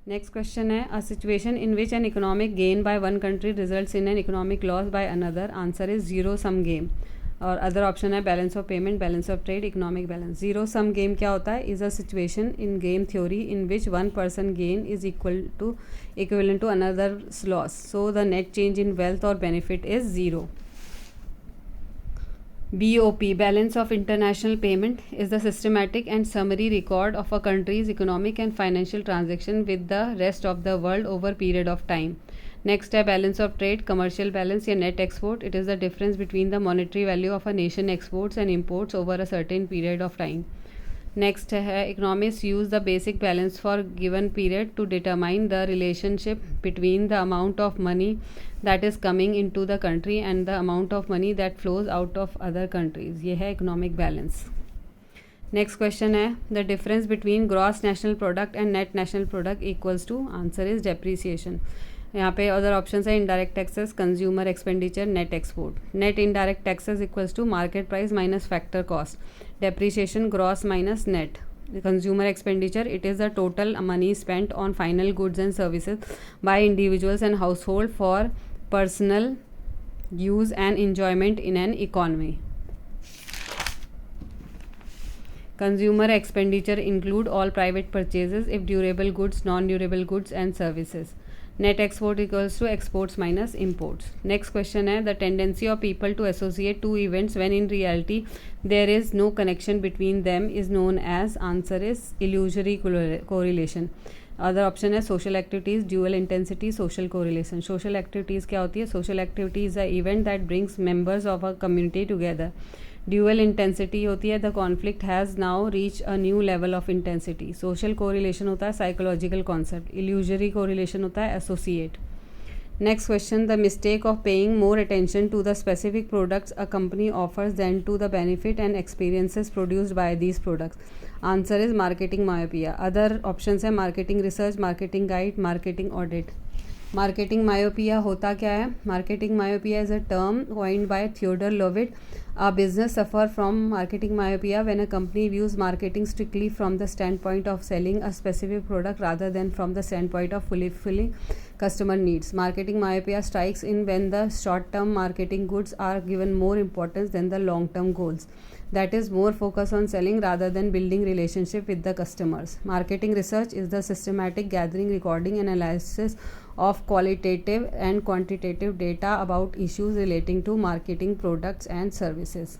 Next question है, a situation in which an economic gain by one country results in an economic loss by another. Answer is zero sum game. और other option है balance of payment, balance of trade, economic balance. Zero sum game क्या होता है? Is a situation in game theory in which one person gain is equivalent to another loss, so the net change in wealth or benefit is zero. BOP, Balance of International Payment, is the systematic and summary record of a country's economic and financial transaction with the rest of the world over period of time. Next है Balance of Trade, Commercial Balance या Net Export. It is the difference between the monetary value of a nation exports and imports over a certain period of time. Next है Economists use the basic balance for given period to determine the relationship between the amount of money that is coming into the country and the amount of money that flows out of other countries. ये है economic balance. Next question है, the difference between gross national product and net national product equals to. Answer is depreciation. यहाँ पे other option है indirect taxes, consumer expenditure, net export. Net indirect taxes equals to market price minus factor cost. Depreciation gross minus net. Consumer expenditure, it is the total money spent on final goods and services by individuals and household for personal use and enjoyment in an economy. Consumer expenditure include all private purchases if durable goods, non-durable goods and services. Net export equals to exports minus imports. Next question है, the tendency of people to associate two events when in reality there is no connection between them is known as. Answer is illusory correlation. Other option है social activities, dual intensity, social correlation. Social activities क्या होती है? Social activity is a event that brings members of a community together. Dual intensity होती है the conflict has now reach a new level of intensity. Social correlation होता है psychological concept. Illusory correlation होता है associate. Next question, the mistake of paying more attention to the specific products a company offers than to the benefit and experiences produced by these products. Answer is marketing myopia. Other options है marketing research, marketing guide, marketing audit. Marketing myopia होता क्या है? Marketing myopia is a term coined by Theodore Levitt. A business suffers from marketing myopia when a company views marketing strictly from the standpoint of selling a specific product rather than from the standpoint of fulfilling customer needs. Marketing myopia strikes in when the short-term marketing goods are given more importance than the long-term goals. That is more focus on selling rather than building relationship with the customers. Marketing research is the systematic gathering, recording and analysis of qualitative and quantitative data about issues relating to marketing products and services.